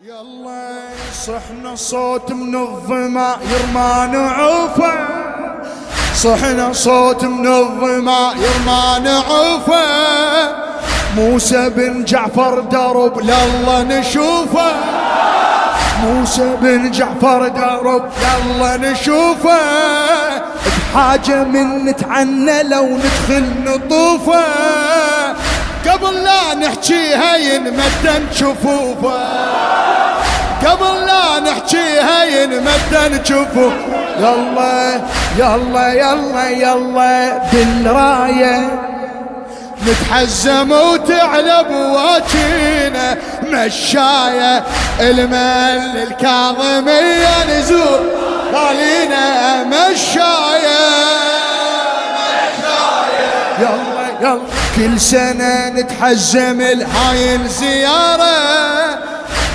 يلا صحنا صوت من الظما يرمان عوفه، صحنا صوت من الظما يرمان عوفه، موسى بن جعفر درب لله نشوفه، موسى بن جعفر درب لله نشوفه، بحاجة من نتعنى لو ندخل نطوفه، قبل لا نحكيها ينمدن جفوفه، قبل لا نحكيها ينمدن جفوفه. يلا يلا يلا يلا بالراية نتحزم وتعلى بواجينا مشاية، المل الكاظمية نزور خلينا مشاية مشاية. يلا يلا كل سنة نتحزم الهاي الزيارة،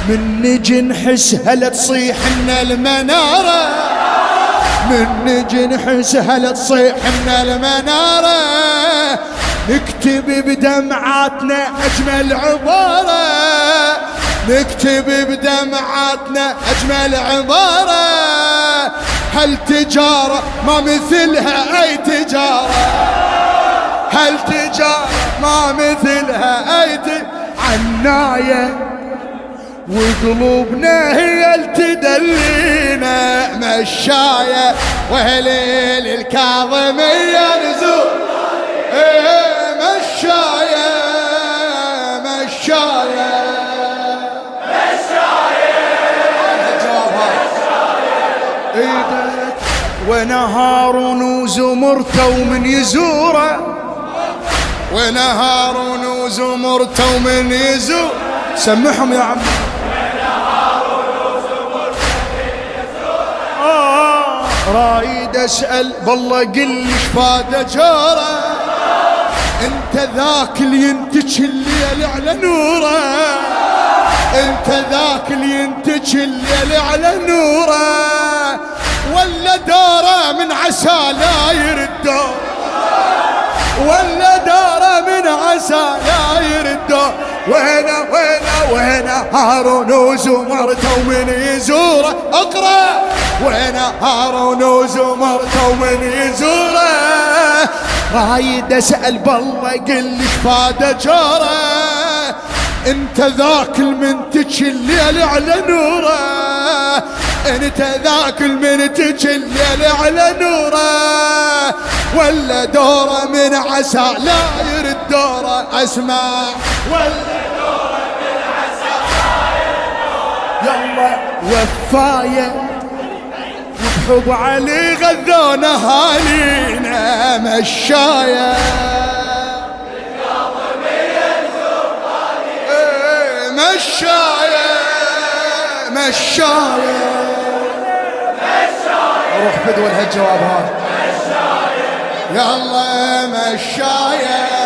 من نجي نحس هلا تصيح لنا المنارة، من نجي نحس هلا تصيح لنا المنارة، نكتب بدمعاتنا أجمل عبارة، نكتب بدمعاتنا أجمل عبارة، هالتجارة ما مثلها أي تجارة، هالتجارة ما مثلها أي عناية، وقلوبنا هي التدلينا مشاية، وهليل الكاظمية نزور مشاية مشاية مشاية. ونهار وزمرته ومن يزوره، ونهار وزمرته ومن يزور، سمحهم يا عم. رايد اسأل بالله قل لي شفاده جاره، انت ذاك اللي ينتج الليل على نوره، انت ذاك اللي ينتج الليل على نوره، ولا دوره من عسى لا يرد، ولا دوره من عسى لا يرد. وهنا وهنا وهنا هارون وزمرته ومن يزوره، اقرأ وهنا هارون وزمرته ومن يزوره، رايد اسأل بالله قل لي شفاده جاره، انت ذاك المنتج الليل على نوره، انت ذاك المنتج الليل على نوره، ولا دوره من عسى لا يرد دوره، اسمع ولا دوره من عسى لا يرد دوره. يلا وفايه وبحب علي غذونا هالينا مشاية، مشاية مشاية اروح فدوى الهالجواب هذا، يلا مشاية